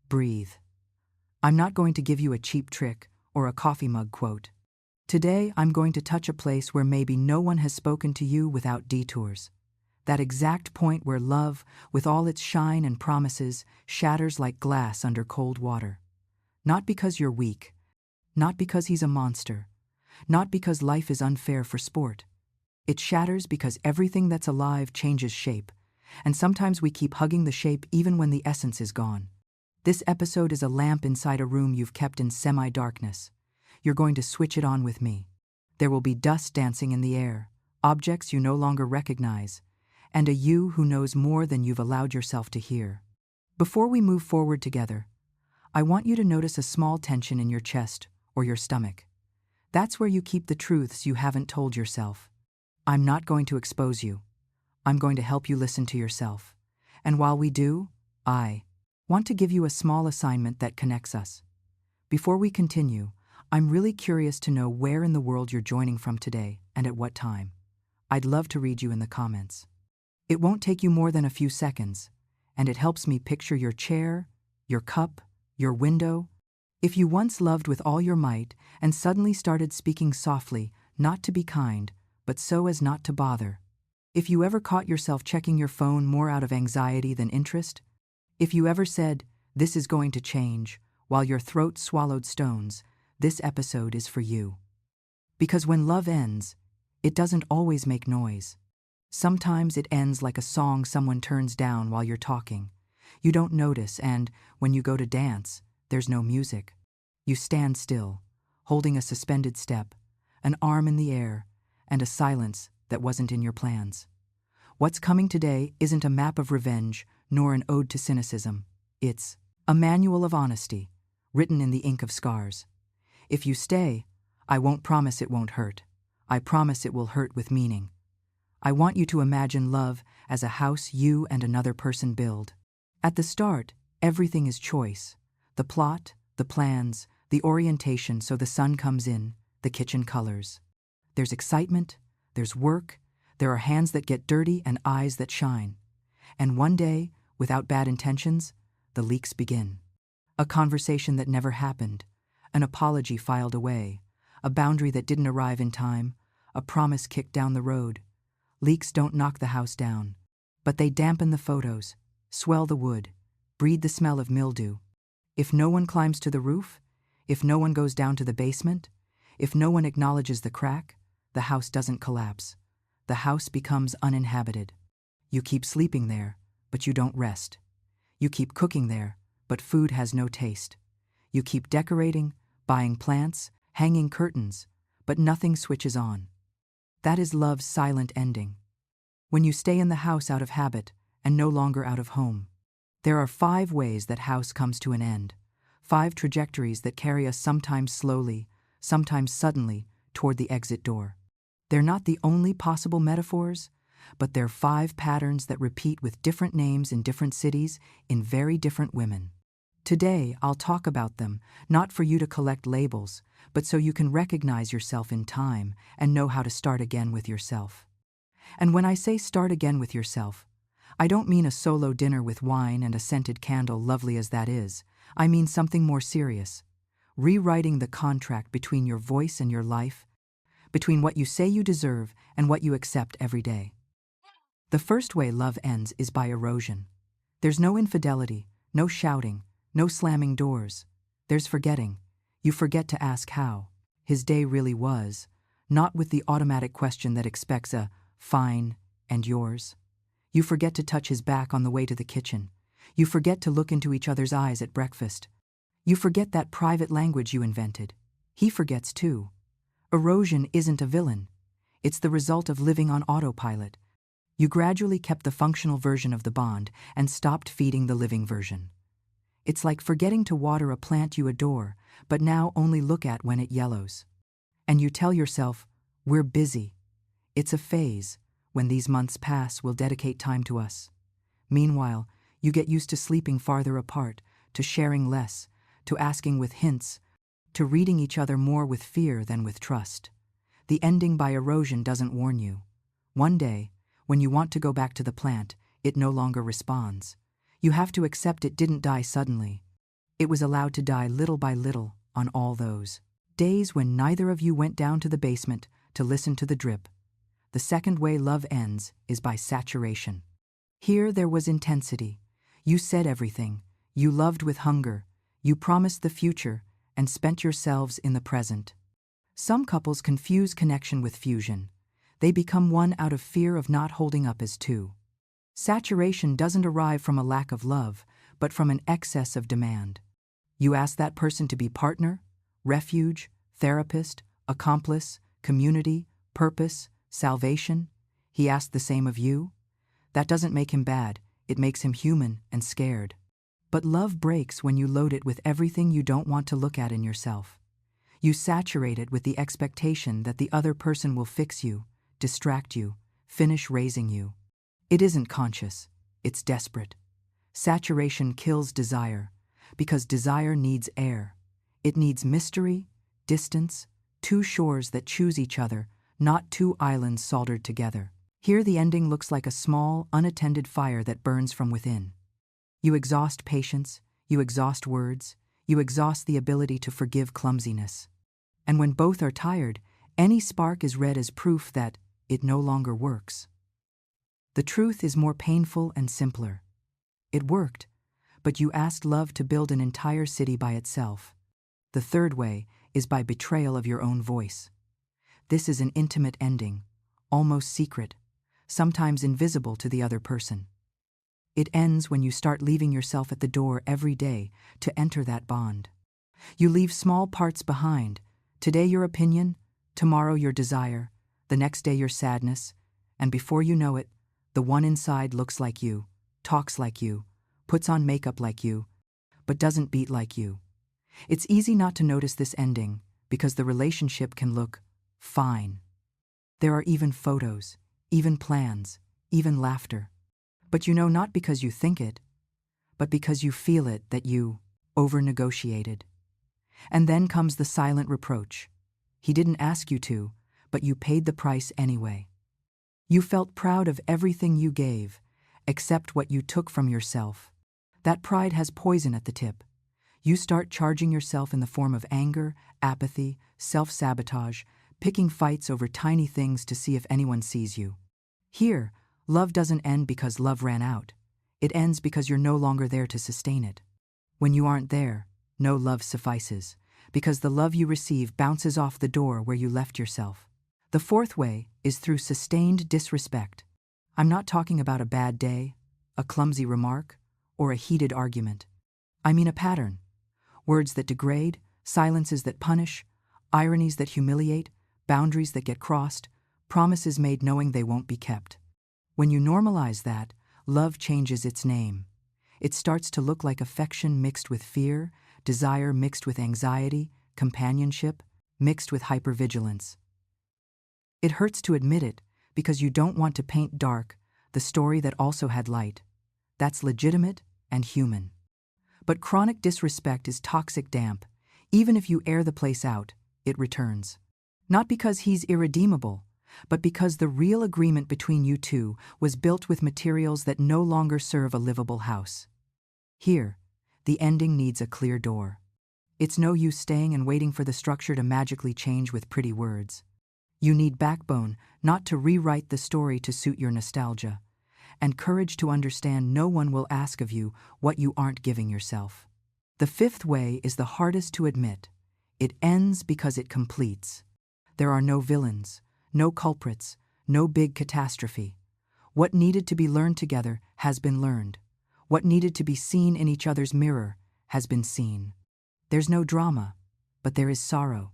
breathe. I'm not going to give you a cheap trick or a coffee mug quote. Today, I'm going to touch a place where maybe no one has spoken to you without detours. That exact point where love, with all its shine and promises, shatters like glass under cold water. Not because you're weak, not because he's a monster, not because life is unfair for sport. It shatters because everything that's alive changes shape, and sometimes we keep hugging the shape even when the essence is gone. This episode is a lamp inside a room you've kept in semi-darkness. You're going to switch it on with me. There will be dust dancing in the air, objects you no longer recognize, and a you who knows more than you've allowed yourself to hear. Before we move forward together, I want you to notice a small tension in your chest or your stomach. That's where you keep the truths you haven't told yourself. I'm not going to expose you. I'm going to help you listen to yourself. And while we do, I want to give you a small assignment that connects us. Before we continue, I'm really curious to know where in the world you're joining from today and at what time. I'd love to read you in the comments. It won't take you more than a few seconds, and it helps me picture your chair, your cup, your window. If you once loved with all your might and suddenly started speaking softly, not to be kind, but so as not to bother. If you ever caught yourself checking your phone more out of anxiety than interest. If you ever said, "This is going to change," while your throat swallowed stones, this episode is for you. Because when love ends, it doesn't always make noise. Sometimes it ends like a song someone turns down while you're talking. You don't notice, and when you go to dance, there's no music. You stand still, holding a suspended step, an arm in the air, and a silence that wasn't in your plans. What's coming today isn't a map of revenge, nor an ode to cynicism. It's a manual of honesty, written in the ink of scars. If you stay, I won't promise it won't hurt. I promise it will hurt with meaning. I want you to imagine love as a house you and another person build. At the start, everything is choice. The plot, the plans, the orientation so the sun comes in, the kitchen colors. There's excitement, there's work, there are hands that get dirty and eyes that shine. And one day, without bad intentions, the leaks begin. A conversation that never happened, an apology filed away, a boundary that didn't arrive in time, a promise kicked down the road. Leaks don't knock the house down, but they dampen the photos, swell the wood, breed the smell of mildew. If no one climbs to the roof, if no one goes down to the basement, if no one acknowledges the crack, the house doesn't collapse. The house becomes uninhabited. You keep sleeping there, but you don't rest. You keep cooking there, but food has no taste. You keep decorating, buying plants, hanging curtains, but nothing switches on. That is love's silent ending. When you stay in the house out of habit and no longer out of home. There are 5 ways that house comes to an end. 5 trajectories that carry us sometimes slowly, sometimes suddenly, toward the exit door. They're not the only possible metaphors, but they're 5 patterns that repeat with different names in different cities, in very different women. Today, I'll talk about them, not for you to collect labels, but so you can recognize yourself in time and know how to start again with yourself. And when I say start again with yourself, I don't mean a solo dinner with wine and a scented candle, lovely as that is. I mean something more serious. Rewriting the contract between your voice and your life, between what you say you deserve and what you accept every day. The first way love ends is by erosion. There's no infidelity, no shouting, no slamming doors. There's forgetting. You forget to ask how his day really was, not with the automatic question that expects a fine and yours. You forget to touch his back on the way to the kitchen. You forget to look into each other's eyes at breakfast. You forget that private language you invented. He forgets too. Erosion isn't a villain. It's the result of living on autopilot. You gradually kept the functional version of the bond and stopped feeding the living version. It's like forgetting to water a plant you adore, but now only look at when it yellows. And you tell yourself, we're busy. It's a phase. When these months pass, we'll dedicate time to us. Meanwhile, you get used to sleeping farther apart, to sharing less, to asking with hints, to reading each other more with fear than with trust. The ending by erosion doesn't warn you. One day, when you want to go back to the plant, it no longer responds. You have to accept it didn't die suddenly. It was allowed to die little by little on all those days when neither of you went down to the basement to listen to the drip. The second way love ends is by saturation. Here there was intensity. You said everything. You loved with hunger. You promised the future and spent yourselves in the present. Some couples confuse connection with fusion. They become one out of fear of not holding up as two. Saturation doesn't arrive from a lack of love, but from an excess of demand. You ask that person to be partner, refuge, therapist, accomplice, community, purpose, salvation. He asked the same of you. That doesn't make him bad, it makes him human and scared. But love breaks when you load it with everything you don't want to look at in yourself. You saturate it with the expectation that the other person will fix you, distract you, finish raising you. It isn't conscious, it's desperate. Saturation kills desire, because desire needs air. It needs mystery, distance, two shores that choose each other, not two islands soldered together. Here the ending looks like a small, unattended fire that burns from within. You exhaust patience, you exhaust words, you exhaust the ability to forgive clumsiness. And when both are tired, any spark is read as proof that it no longer works. The truth is more painful and simpler. It worked, but you asked love to build an entire city by itself. The third way is by betrayal of your own voice. This is an intimate ending, almost secret, sometimes invisible to the other person. It ends when you start leaving yourself at the door every day to enter that bond. You leave small parts behind. Today your opinion, tomorrow your desire, the next day your sadness, and before you know it, the one inside looks like you, talks like you, puts on makeup like you, but doesn't beat like you. It's easy not to notice this ending because the relationship can look fine. There are even photos, even plans, even laughter. But you know not because you think it, but because you feel it that you over-negotiated. And then comes the silent reproach. He didn't ask you to, but you paid the price anyway. You felt proud of everything you gave, except what you took from yourself. That pride has poison at the tip. You start charging yourself in the form of anger, apathy, self-sabotage, picking fights over tiny things to see if anyone sees you. Here, love doesn't end because love ran out. It ends because you're no longer there to sustain it. When you aren't there, no love suffices, because the love you receive bounces off the door where you left yourself. The fourth way is through sustained disrespect. I'm not talking about a bad day, a clumsy remark, or a heated argument. I mean a pattern. Words that degrade, silences that punish, ironies that humiliate, boundaries that get crossed, promises made knowing they won't be kept. When you normalize that, love changes its name. It starts to look like affection mixed with fear, desire mixed with anxiety, companionship mixed with hypervigilance. It hurts to admit it because you don't want to paint dark the story that also had light. That's legitimate and human. But chronic disrespect is toxic damp. Even if you air the place out, it returns. Not because he's irredeemable, but because the real agreement between you two was built with materials that no longer serve a livable house. Here, the ending needs a clear door. It's no use staying and waiting for the structure to magically change with pretty words. You need backbone, not to rewrite the story to suit your nostalgia, and courage to understand no one will ask of you what you aren't giving yourself. The fifth way is the hardest to admit. It ends because it completes. There are no villains, no culprits, no big catastrophe. What needed to be learned together has been learned. What needed to be seen in each other's mirror has been seen. There's no drama, but there is sorrow,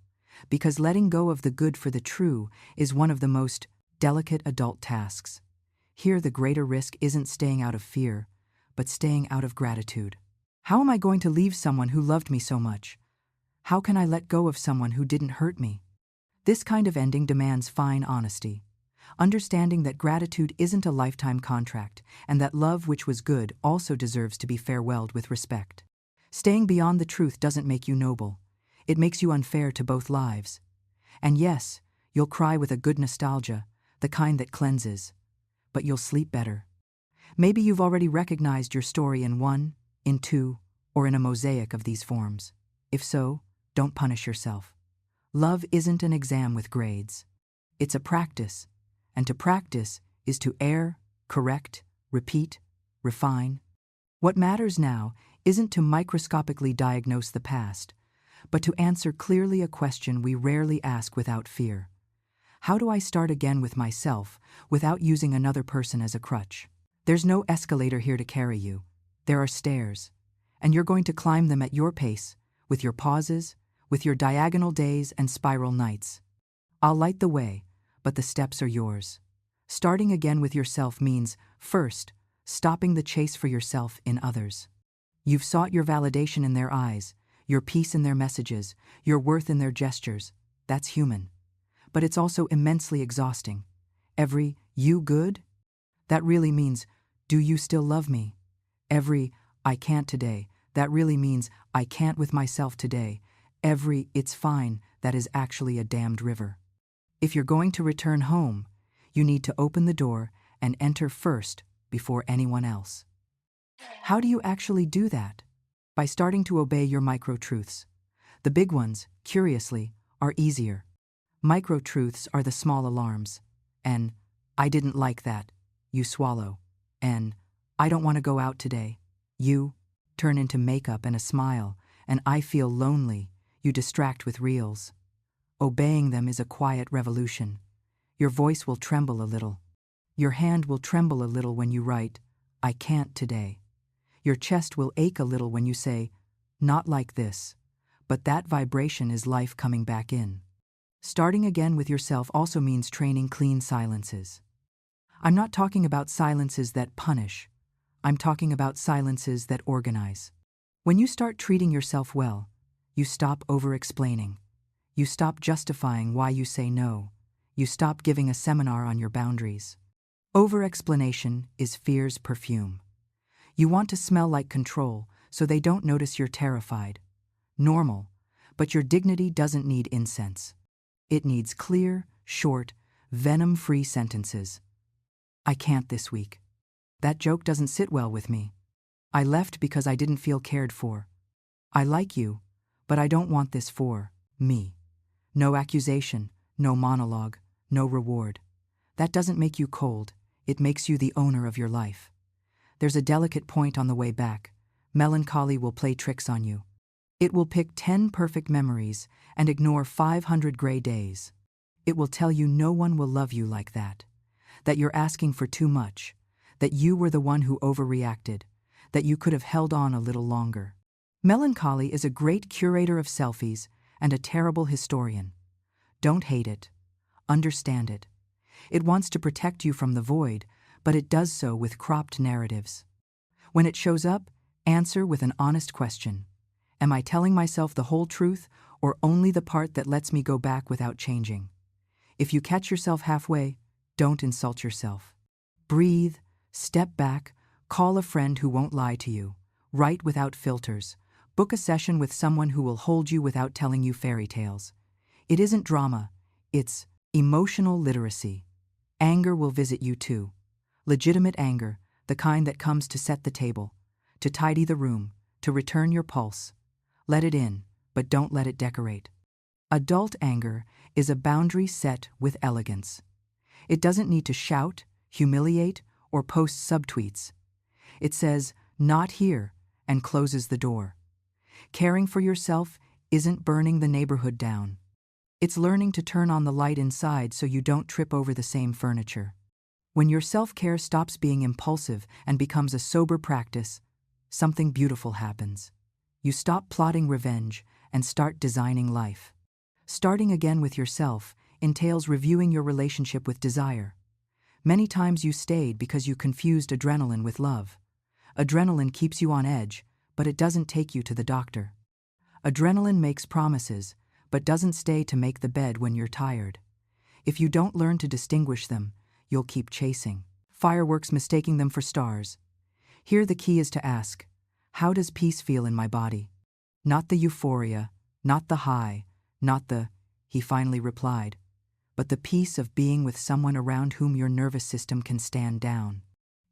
because letting go of the good for the true is one of the most delicate adult tasks. Here the greater risk isn't staying out of fear, but staying out of gratitude. How am I going to leave someone who loved me so much? How can I let go of someone who didn't hurt me? This kind of ending demands fine honesty, understanding that gratitude isn't a lifetime contract and that love which was good also deserves to be farewelled with respect. Staying beyond the truth doesn't make you noble. It makes you unfair to both lives. And yes, you'll cry with a good nostalgia, the kind that cleanses, but you'll sleep better. Maybe you've already recognized your story in 1, in 2, or in a mosaic of these forms? If so, don't punish yourself. Love isn't an exam with grades. It's a practice, and to practice is to err, correct, repeat, refine. What matters now isn't to microscopically diagnose the past, but to answer clearly a question we rarely ask without fear. How do I start again with myself without using another person as a crutch? There's no escalator here to carry you. There are stairs, and you're going to climb them at your pace, with your pauses, with your diagonal days and spiral nights. I'll light the way, but the steps are yours. Starting again with yourself means, first, stopping the chase for yourself in others. You've sought your validation in their eyes, your peace in their messages, your worth in their gestures. That's human. But it's also immensely exhausting. Every, "You good?" That really means, "Do you still love me?" Every, "I can't today," that really means, "I can't with myself today." Every, "It's fine," that is actually a damned river. If you're going to return home, you need to open the door and enter first before anyone else. How do you actually do that? By starting to obey your micro-truths. The big ones, curiously, are easier. Micro-truths are the small alarms. An, "I didn't like that," you swallow. An, "I don't want to go out today," you turn into makeup and a smile. And "I feel lonely," you distract with reels. Obeying them is a quiet revolution. Your voice will tremble a little. Your hand will tremble a little when you write, "I can't today." Your chest will ache a little when you say, "Not like this." But that vibration is life coming back in. Starting again with yourself also means training clean silences. I'm not talking about silences that punish. I'm talking about silences that organize. When you start treating yourself well, you stop over-explaining. You stop justifying why you say no. You stop giving a seminar on your boundaries. Over-explanation is fear's perfume. You want to smell like control, so they don't notice you're terrified. Normal, but your dignity doesn't need incense. It needs clear, short, venom-free sentences. "I can't this week. That joke doesn't sit well with me. I left because I didn't feel cared for. I like you, but I don't want this for me." No accusation, no monologue, no reward. That doesn't make you cold, it makes you the owner of your life. There's a delicate point on the way back. Melancholy will play tricks on you. It will pick 10 perfect memories and ignore 500 gray days. It will tell you no one will love you like that you're asking for too much, that you were the one who overreacted, that you could have held on a little longer. Melancholy is a great curator of selfies and a terrible historian. Don't hate it. Understand it. It wants to protect you from the void, but it does so with cropped narratives. When it shows up, answer with an honest question. Am I telling myself the whole truth or only the part that lets me go back without changing? If you catch yourself halfway, don't insult yourself. Breathe, step back, call a friend who won't lie to you, write without filters, book a session with someone who will hold you without telling you fairy tales. It isn't drama, it's emotional literacy. Anger will visit you too. Legitimate anger, the kind that comes to set the table, to tidy the room, to return your pulse. Let it in, but don't let it decorate. Adult anger is a boundary set with elegance. It doesn't need to shout, humiliate, or post subtweets. It says, "Not here," and closes the door. Caring for yourself isn't burning the neighborhood down. It's learning to turn on the light inside so you don't trip over the same furniture. When your self-care stops being impulsive and becomes a sober practice, something beautiful happens. You stop plotting revenge and start designing life. Starting again with yourself entails reviewing your relationship with desire. Many times you stayed because you confused adrenaline with love. Adrenaline keeps you on edge, but it doesn't take you to the doctor. Adrenaline makes promises, but doesn't stay to make the bed when you're tired. If you don't learn to distinguish them, you'll keep chasing fireworks, mistaking them for stars. Here the key is to ask, how does peace feel in my body? Not the euphoria, not the high, not the, he finally replied, but the peace of being with someone around whom your nervous system can stand down.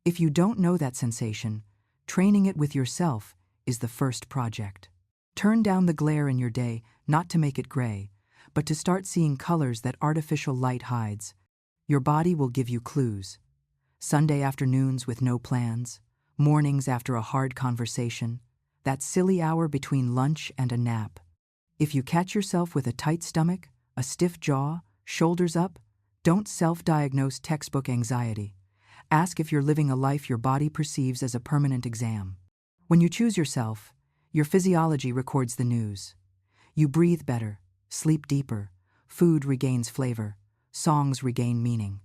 If you don't know that sensation, training it with yourself is the first project. Turn down the glare in your day, not to make it gray, but to start seeing colors that artificial light hides. Your body will give you clues. Sunday afternoons with no plans, mornings after a hard conversation, that silly hour between lunch and a nap. If you catch yourself with a tight stomach, a stiff jaw, shoulders up, don't self-diagnose textbook anxiety. Ask if you're living a life your body perceives as a permanent exam. When you choose yourself, your physiology records the news. You breathe better, sleep deeper, food regains flavor, songs regain meaning.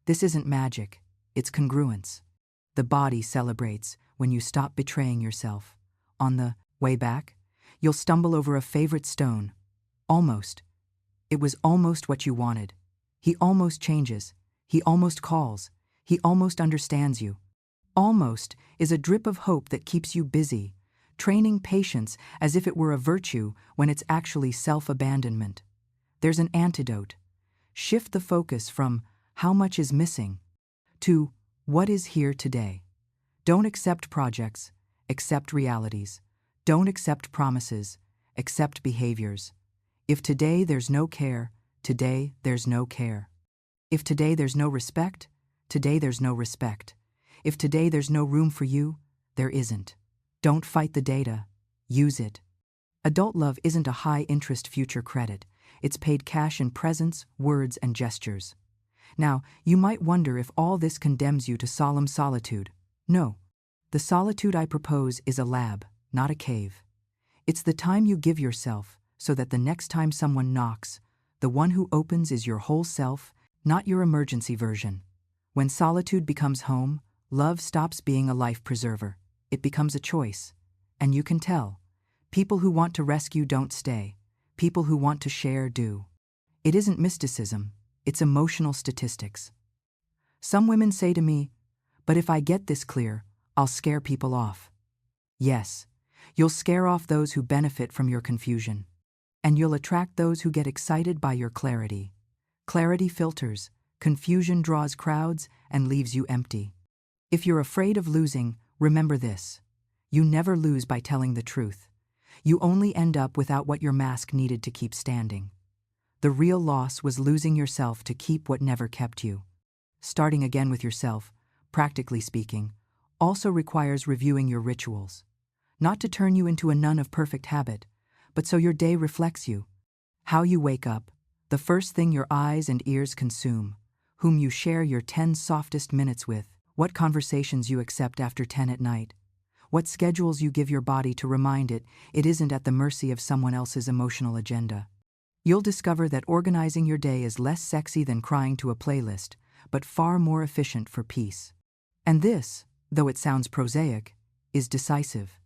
This isn't magic, it's congruence. The body celebrates when you stop betraying yourself. On the way back, you'll stumble over a favorite stone. Almost. It was almost what you wanted. He almost changes. He almost calls. He almost understands you. Almost is a drip of hope that keeps you busy, training patience as if it were a virtue when it's actually self-abandonment. There's an antidote. Shift the focus from how much is missing to what is here today. Don't accept projects, accept realities. Don't accept promises, accept behaviors. If today there's no care, today there's no care. If today there's no respect, today there's no respect. If today there's no room for you, there isn't. Don't fight the data, use it. Adult love isn't a high-interest future credit. It's paid cash in presence, words, and gestures. Now, you might wonder if all this condemns you to solemn solitude. No. The solitude I propose is a lab, not a cave. It's the time you give yourself so that the next time someone knocks, the one who opens is your whole self, not your emergency version. When solitude becomes home, love stops being a life preserver. It becomes a choice. And you can tell. People who want to rescue don't stay. People who want to share do. It isn't mysticism, it's emotional statistics. Some women say to me, "But if I get this clear, I'll scare people off." Yes, you'll scare off those who benefit from your confusion. And you'll attract those who get excited by your clarity. Clarity filters, confusion draws crowds and leaves you empty. If you're afraid of losing, remember this. You never lose by telling the truth. You only end up without what your mask needed to keep standing. The real loss was losing yourself to keep what never kept you. Starting again with yourself, practically speaking, also requires reviewing your rituals. Not to turn you into a nun of perfect habit, but so your day reflects you. How you wake up, the first thing your eyes and ears consume, whom you share your 10 softest minutes with, what conversations you accept after 10 at night, what schedules you give your body to remind it isn't at the mercy of someone else's emotional agenda. You'll discover that organizing your day is less sexy than crying to a playlist, but far more efficient for peace. And this, though it sounds prosaic, is decisive.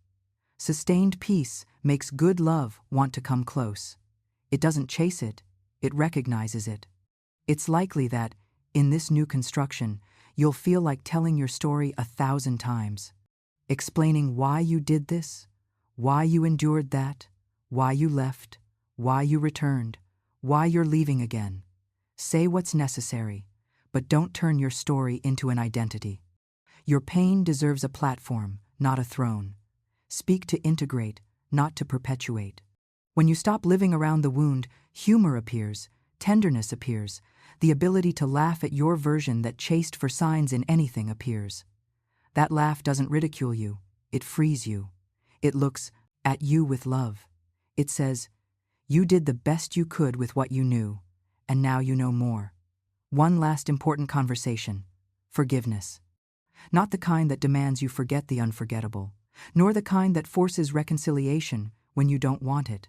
Sustained peace makes good love want to come close. It doesn't chase it, it recognizes it. It's likely that, in this new construction, you'll feel like telling your story 1,000 times. Explaining why you did this, why you endured that, why you left, why you returned, why you're leaving again. Say what's necessary, but don't turn your story into an identity. Your pain deserves a platform, not a throne. Speak to integrate, not to perpetuate. When you stop living around the wound, humor appears, tenderness appears, the ability to laugh at your version that chased for signs in anything appears. That laugh doesn't ridicule you, it frees you. It looks at you with love. It says, you did the best you could with what you knew, and now you know more. One last important conversation: forgiveness. Not the kind that demands you forget the unforgettable, nor the kind that forces reconciliation when you don't want it.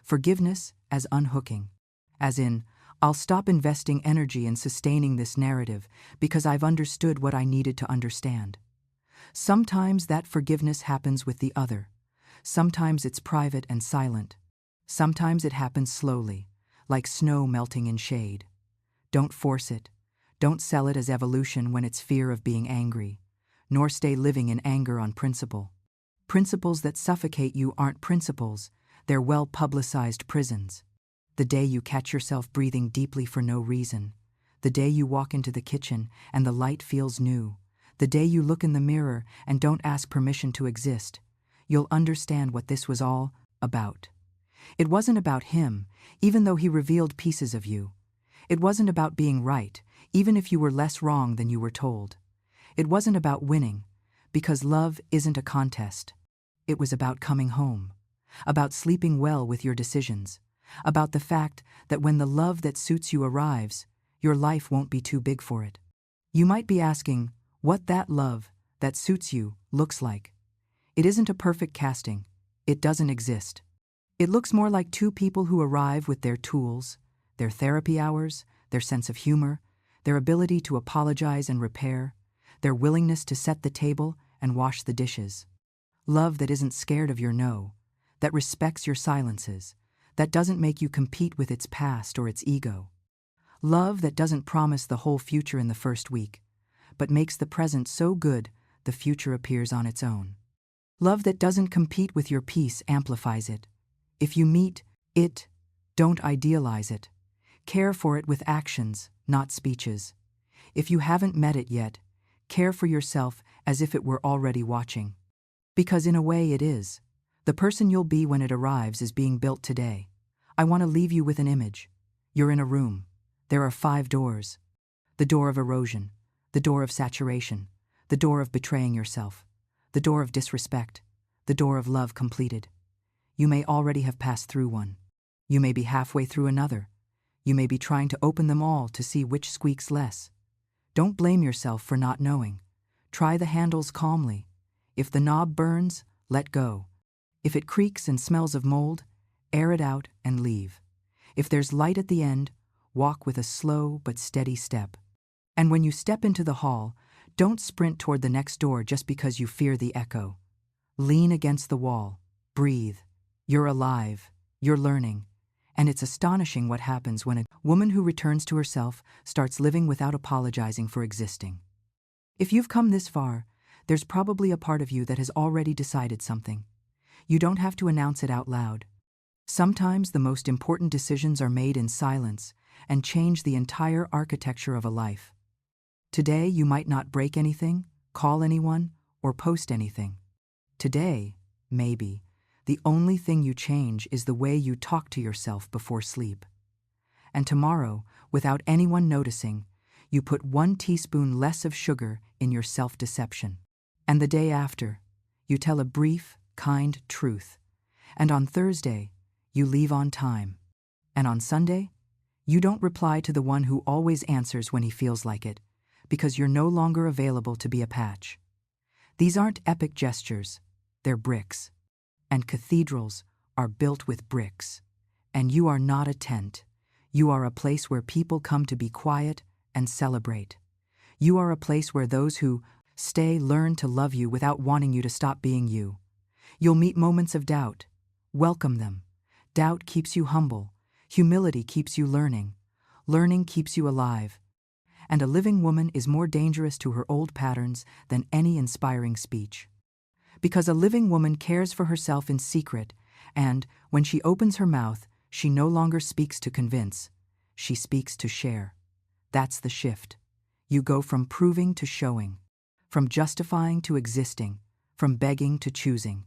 Forgiveness as unhooking. As in, I'll stop investing energy in sustaining this narrative because I've understood what I needed to understand. Sometimes that forgiveness happens with the other. Sometimes it's private and silent. Sometimes it happens slowly, like snow melting in shade. Don't force it. Don't sell it as evolution when it's fear of being angry, nor stay living in anger on principle. Principles that suffocate you aren't principles, they're well-publicized prisons. The day you catch yourself breathing deeply for no reason, the day you walk into the kitchen and the light feels new, the day you look in the mirror and don't ask permission to exist, you'll understand what this was all about. It wasn't about him, even though he revealed pieces of you. It wasn't about being right, even if you were less wrong than you were told. It wasn't about winning, because love isn't a contest. It was about coming home, about sleeping well with your decisions, about the fact that when the love that suits you arrives, your life won't be too big for it. You might be asking what that love that suits you looks like. It isn't a perfect casting. It doesn't exist. It looks more like two people who arrive with their tools, their therapy hours, their sense of humor, their ability to apologize and repair, their willingness to set the table and wash the dishes. Love that isn't scared of your no, that respects your silences, that doesn't make you compete with its past or its ego. Love that doesn't promise the whole future in the first week, but makes the present so good the future appears on its own. Love that doesn't compete with your peace amplifies it. If you meet it, don't idealize it. Care for it with actions, not speeches. If you haven't met it yet, care for yourself as if it were already watching. Because in a way it is. The person you'll be when it arrives is being built today. I want to leave you with an image. You're in a room. There are 5 doors. The door of erosion, the door of saturation, the door of betraying yourself, the door of disrespect, the door of love completed. You may already have passed through one. You may be halfway through another. You may be trying to open them all to see which squeaks less. Don't blame yourself for not knowing. Try the handles calmly. If the knob burns, let go. If it creaks and smells of mold, air it out and leave. If there's light at the end, walk with a slow but steady step. And when you step into the hall, don't sprint toward the next door just because you fear the echo. Lean against the wall. Breathe. You're alive. You're learning. And it's astonishing what happens when a woman who returns to herself starts living without apologizing for existing. If you've come this far, there's probably a part of you that has already decided something. You don't have to announce it out loud. Sometimes the most important decisions are made in silence and change the entire architecture of a life. Today, you might not break anything, call anyone, or post anything. Today, maybe, the only thing you change is the way you talk to yourself before sleep. And tomorrow, without anyone noticing, you put 1 teaspoon less of sugar in your self-deception. And the day after, you tell a brief, kind truth. And on Thursday, you leave on time. And on Sunday, you don't reply to the one who always answers when he feels like it, because you're no longer available to be a patch. These aren't epic gestures, they're bricks. And cathedrals are built with bricks. And you are not a tent. You are a place where people come to be quiet and celebrate. You are a place where those who stay learn to love you without wanting you to stop being you. You'll meet moments of doubt. Welcome them. Doubt keeps you humble. Humility keeps you learning. Learning keeps you alive. And a living woman is more dangerous to her old patterns than any inspiring speech. Because a living woman cares for herself in secret, and, when she opens her mouth, she no longer speaks to convince. She speaks to share. That's the shift. You go from proving to showing, from justifying to existing, from begging to choosing.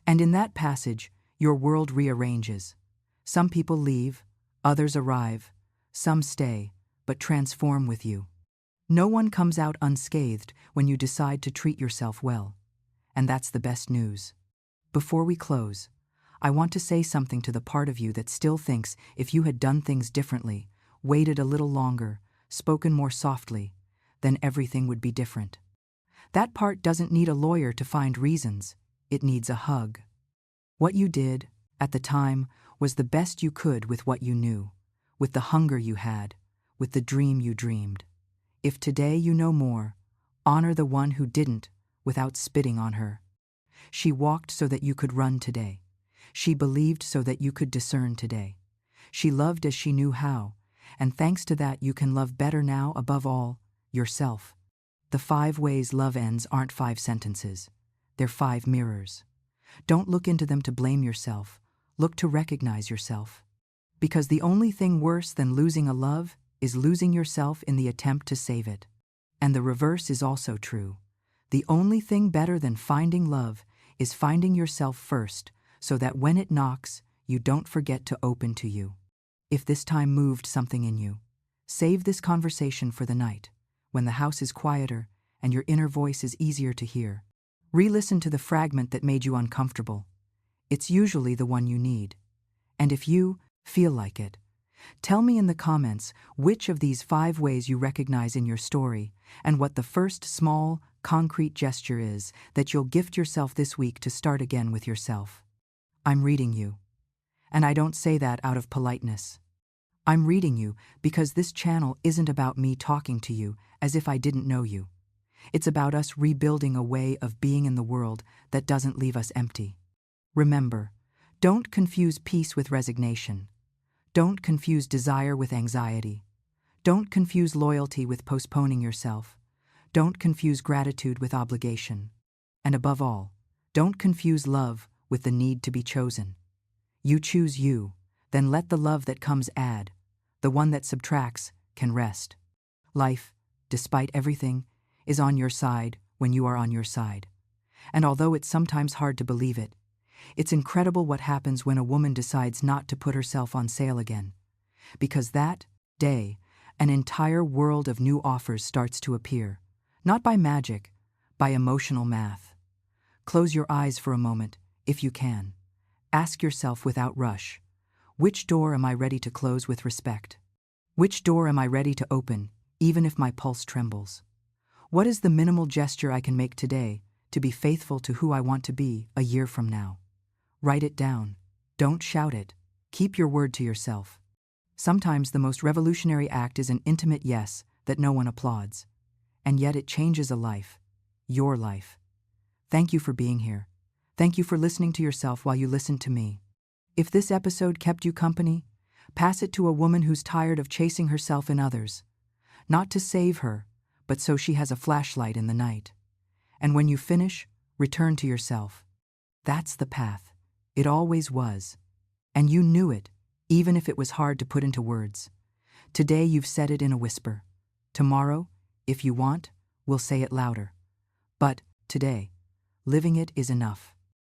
And in that passage, your world rearranges. Some people leave, others arrive, some stay, but transform with you. No one comes out unscathed when you decide to treat yourself well. And that's the best news. Before we close, I want to say something to the part of you that still thinks if you had done things differently, waited a little longer, spoken more softly, then everything would be different. That part doesn't need a lawyer to find reasons. It needs a hug. What you did, at the time, was the best you could with what you knew, with the hunger you had, with the dream you dreamed. If today you know more, honor the one who didn't, without spitting on her. She walked so that you could run today. She believed so that you could discern today. She loved as she knew how, and thanks to that you can love better now, above all, yourself. The 5 ways love ends aren't 5 sentences. They're 5 mirrors. Don't look into them to blame yourself. Look to recognize yourself. Because the only thing worse than losing a love is losing yourself in the attempt to save it. And the reverse is also true. The only thing better than finding love is finding yourself first so that when it knocks, you don't forget to open to you. If this time moved something in you, save this conversation for the night, when the house is quieter and your inner voice is easier to hear. Re-listen to the fragment that made you uncomfortable. It's usually the one you need. And if you feel like it, tell me in the comments which of these 5 ways you recognize in your story and what the first small, concrete gesture is that you'll gift yourself this week to start again with yourself. I'm reading you. And I don't say that out of politeness. I'm reading you because this channel isn't about me talking to you as if I didn't know you. It's about us rebuilding a way of being in the world that doesn't leave us empty. Remember, don't confuse peace with resignation. Don't confuse desire with anxiety. Don't confuse loyalty with postponing yourself. Don't confuse gratitude with obligation. And above all, don't confuse love with the need to be chosen. You choose you, then let the love that comes add. The one that subtracts can rest. Life, despite everything, is on your side when you are on your side. And although it's sometimes hard to believe it, it's incredible what happens when a woman decides not to put herself on sale again. Because that day, an entire world of new offers starts to appear, not by magic, by emotional math. Close your eyes for a moment, if you can. Ask yourself without rush, which door am I ready to close with respect? Which door am I ready to open, even if my pulse trembles? What is the minimal gesture I can make today to be faithful to who I want to be a year from now? Write it down. Don't shout it. Keep your word to yourself. Sometimes the most revolutionary act is an intimate yes that no one applauds. And yet it changes a life. Your life. Thank you for being here. Thank you for listening to yourself while you listened to me. If this episode kept you company, pass it to a woman who's tired of chasing herself in others. Not to save her, but so she has a flashlight in the night. And when you finish, return to yourself. That's the path. It always was. And you knew it, even if it was hard to put into words. Today you've said it in a whisper. Tomorrow, if you want, we'll say it louder. But today, living it is enough.